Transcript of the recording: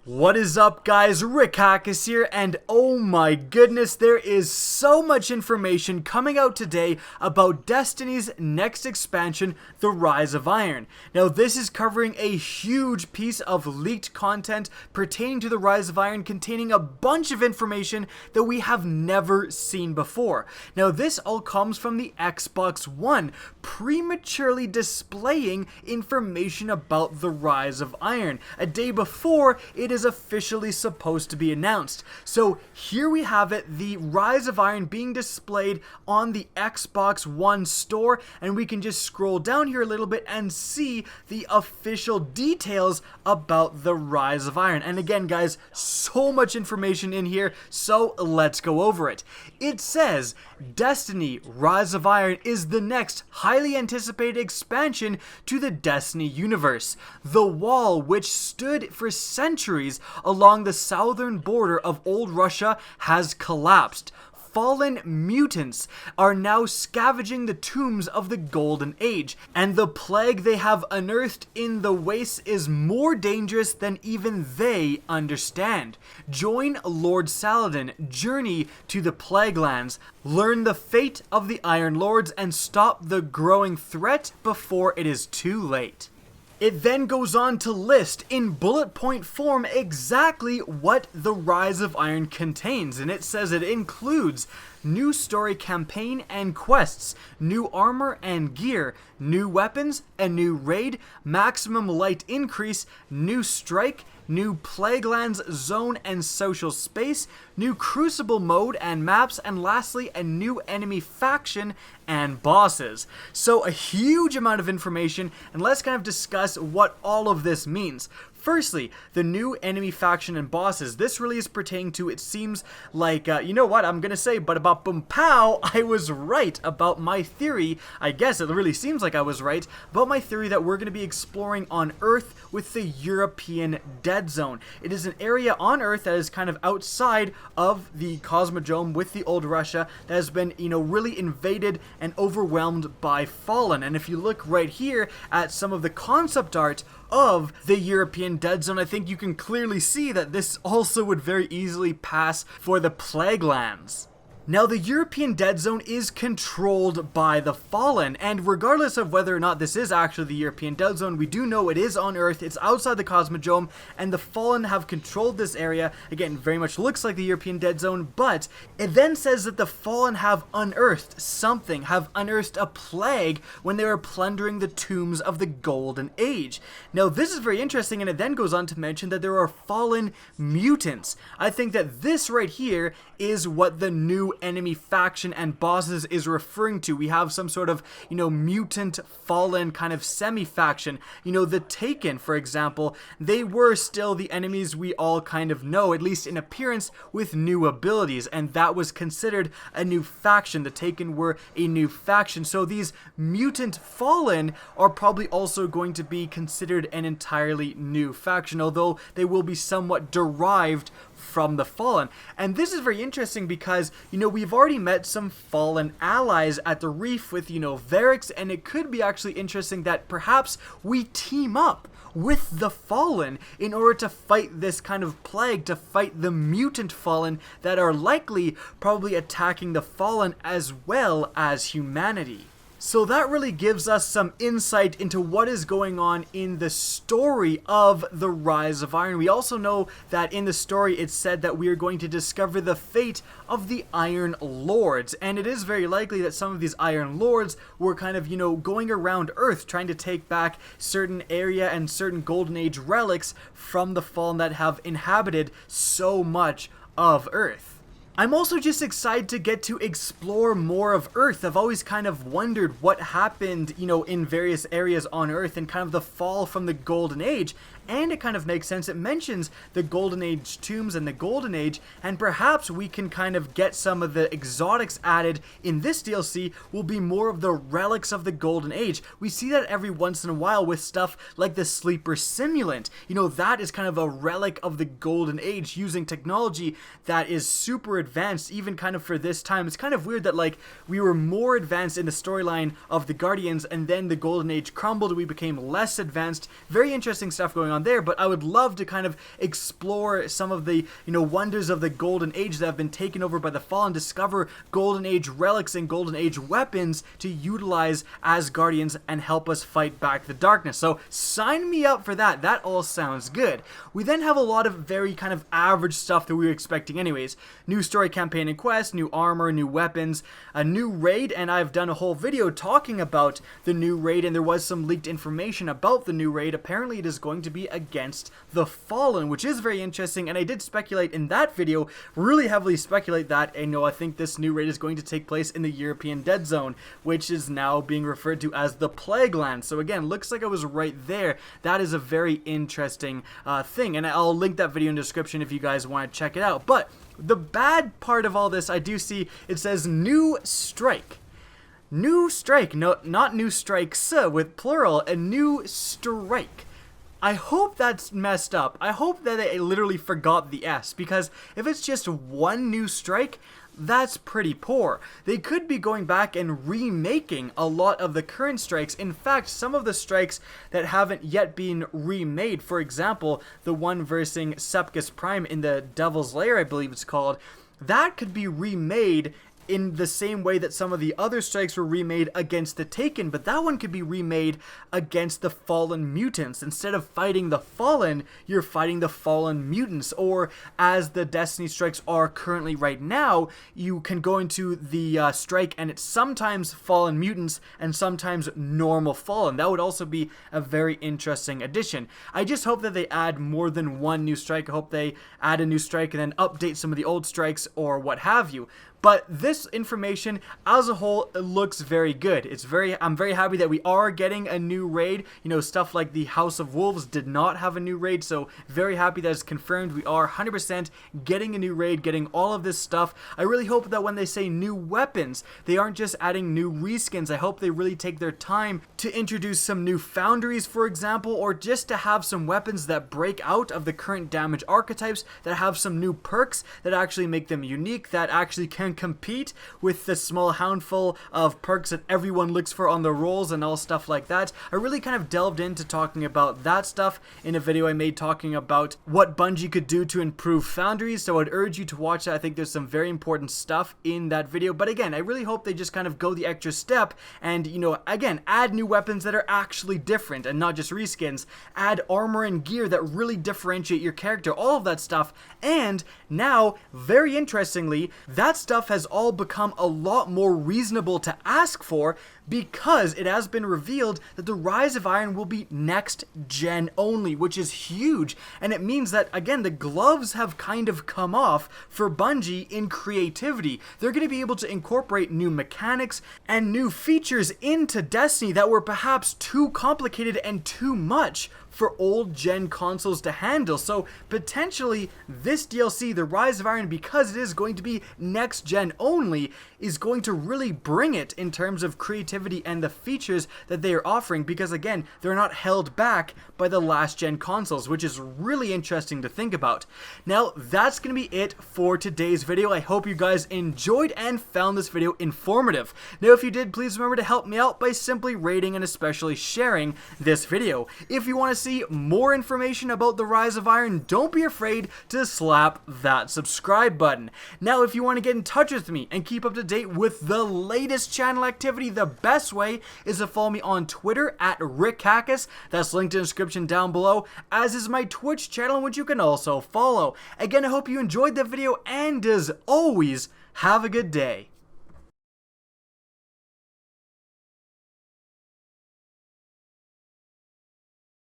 What is up, guys? Rick Hackus here, and oh my goodness, there is so much information coming out today about Destiny's next expansion, The Rise of Iron. Now, this is covering a huge piece of leaked content pertaining to The Rise of Iron, containing a bunch of information that we have never seen before. Now, this all comes from the Xbox One, prematurely displaying information about The Rise of Iron, a day before it is officially supposed to be announced. So here we have it, the Rise of Iron being displayed on the Xbox One store, and we can just scroll down here a little bit and see the official details about the Rise of Iron. And again, guys, so much information in here, so let's go over it. It says Destiny Rise of Iron is the next highly anticipated expansion to the Destiny universe. The wall, which stood for centuries along the southern border of old Russia, has collapsed. Fallen mutants are now scavenging the tombs of the Golden Age, and the plague they have unearthed in the wastes is more dangerous than even they understand. Join Lord Saladin, journey to the Plaguelands, learn the fate of the Iron Lords, and stop the growing threat before it is too late. It then goes on to list in bullet point form exactly what the Rise of Iron contains, and it says it includes new story campaign and quests, new armor and gear, new weapons, a new raid, maximum light increase, new strike, new Plaguelands Zone and Social space, new Crucible mode and maps, and lastly, a new enemy faction and bosses. So a huge amount of information, and let's kind of discuss what all of this means. Firstly, the new enemy faction and bosses. This really is pertaining to, it seems like, you know what, I'm gonna say, but about boom pow, I was right about my theory. I guess it really seems like I was right about my theory that we're gonna be exploring on Earth with the European Dead Zone. It is an area on Earth that is kind of outside of the Cosmodrome with the old Russia that has been, really invaded and overwhelmed by Fallen. And if you look right here at some of the concept art of the European Dead Zone, I think you can clearly see that this also would very easily pass for the Plaguelands. Now, the European Dead Zone is controlled by the Fallen, and regardless of whether or not this is actually the European Dead Zone, we do know it is on Earth, it's outside the Cosmodrome, and the Fallen have controlled this area. Again, very much looks like the European Dead Zone, but it then says that the Fallen have unearthed something, have unearthed a plague when they were plundering the tombs of the Golden Age. Now, this is very interesting, and it then goes on to mention that there are fallen mutants. I think that this right here is what the new enemy faction and bosses is referring to. We have some sort of, mutant fallen kind of semi-faction. The Taken, for example, they were still the enemies we all kind of know, at least in appearance, with new abilities, and that was considered a new faction. The Taken were a new faction, so these mutant fallen are probably also going to be considered an entirely new faction, although they will be somewhat derived from the Fallen. And this is very interesting because, we've already met some Fallen allies at the reef with, Varix, and it could be actually interesting that perhaps we team up with the Fallen in order to fight this kind of plague, to fight the mutant Fallen that are likely probably attacking the Fallen as well as humanity. So that really gives us some insight into what is going on in the story of the Rise of Iron. We also know that in the story it's said that we are going to discover the fate of the Iron Lords, and it is very likely that some of these Iron Lords were kind of, going around Earth trying to take back certain area and certain Golden Age relics from the Fallen that have inhabited so much of Earth. I'm also just excited to get to explore more of Earth. I've always kind of wondered what happened, in various areas on Earth and kind of the fall from the Golden Age. And it kind of makes sense. It mentions the Golden Age tombs and the Golden Age, and perhaps we can kind of get some of the exotics added in this DLC will be more of the relics of the Golden Age. We see that every once in a while with stuff like the Sleeper Simulant. That is kind of a relic of the Golden Age using technology that is super advanced advanced, even kind of for this time. It's kind of weird that, like, we were more advanced in the storyline of the Guardians, and then the Golden Age crumbled, we became less advanced. Very interesting stuff going on there, but I would love to kind of explore some of the, wonders of the Golden Age that have been taken over by the Fallen, discover Golden Age relics and Golden Age weapons to utilize as Guardians and help us fight back the darkness. So sign me up for that. That all sounds good. We then have a lot of very kind of average stuff that we were expecting anyways. New story campaign and quest, new armor, new weapons, a new raid, and I've done a whole video talking about the new raid, and there was some leaked information about the new raid. Apparently it is going to be against the Fallen, which is very interesting, and I did speculate in that video, really heavily speculate that, and I think this new raid is going to take place in the European Dead Zone, which is now being referred to as the Plaguelands. So again, looks like I was right there. That is a very interesting thing, and I'll link that video in the description if you guys want to check it out. But the bad part of all this, I do see it says new strike. New strike, no, not new strikes with plural, a new strike. I hope that's messed up. I hope that they literally forgot the S, because if it's just one new strike, that's pretty poor. They could be going back and remaking a lot of the current strikes. In fact, some of the strikes that haven't yet been remade, for example, the one versing Sepkus Prime in the Devil's Lair, I believe it's called, that could be remade in the same way that some of the other strikes were remade against the Taken, but that one could be remade against the Fallen Mutants. Instead of fighting the Fallen, you're fighting the Fallen Mutants, or as the Destiny strikes are currently right now, you can go into the strike and it's sometimes Fallen Mutants and sometimes normal Fallen. That would also be a very interesting addition. I just hope that they add more than one new strike. I hope they add a new strike and then update some of the old strikes or what have you. But this information as a whole looks very good. I'm very happy that we are getting a new raid. Stuff like the House of Wolves did not have a new raid, so very happy that it's confirmed we are 100% getting a new raid, getting all of this stuff. I really hope that when they say new weapons, they aren't just adding new reskins. I hope they really take their time to introduce some new foundries, for example, or just to have some weapons that break out of the current damage archetypes, that have some new perks that actually make them unique, that actually can compete with the small handful of perks that everyone looks for on the rolls and all stuff like that. I really kind of delved into talking about that stuff in a video I made talking about what Bungie could do to improve foundries, so I'd urge you to watch that. I think there's some very important stuff in that video, but again, I really hope they just kind of go the extra step and, again, add new weapons that are actually different and not just reskins, add armor and gear that really differentiate your character, all of that stuff, and now, very interestingly, that stuff has all become a lot more reasonable to ask for, because it has been revealed that the Rise of Iron will be next gen only, which is huge, and it means that, again, the gloves have kind of come off for Bungie in creativity. They're going to be able to incorporate new mechanics and new features into Destiny that were perhaps too complicated and too much for old gen consoles to handle. So potentially this DLC, the Rise of Iron, because it is going to be next gen only, is going to really bring it in terms of creativity and the features that they are offering, because again, they're not held back by the last gen consoles, which is really interesting to think about. Now, that's going to be it for today's video. I hope you guys enjoyed and found this video informative. Now, if you did, please remember to help me out by simply rating and especially sharing this video. If you want to see more information about the Rise of Iron, don't be afraid to slap that subscribe button. Now, if you want to get in touch with me and keep up to date with the latest channel activity, the best way is to follow me on Twitter at RickHackus. That's linked in the description down below, as is my Twitch channel, which you can also follow. Again, I hope you enjoyed the video, and as always, have a good day.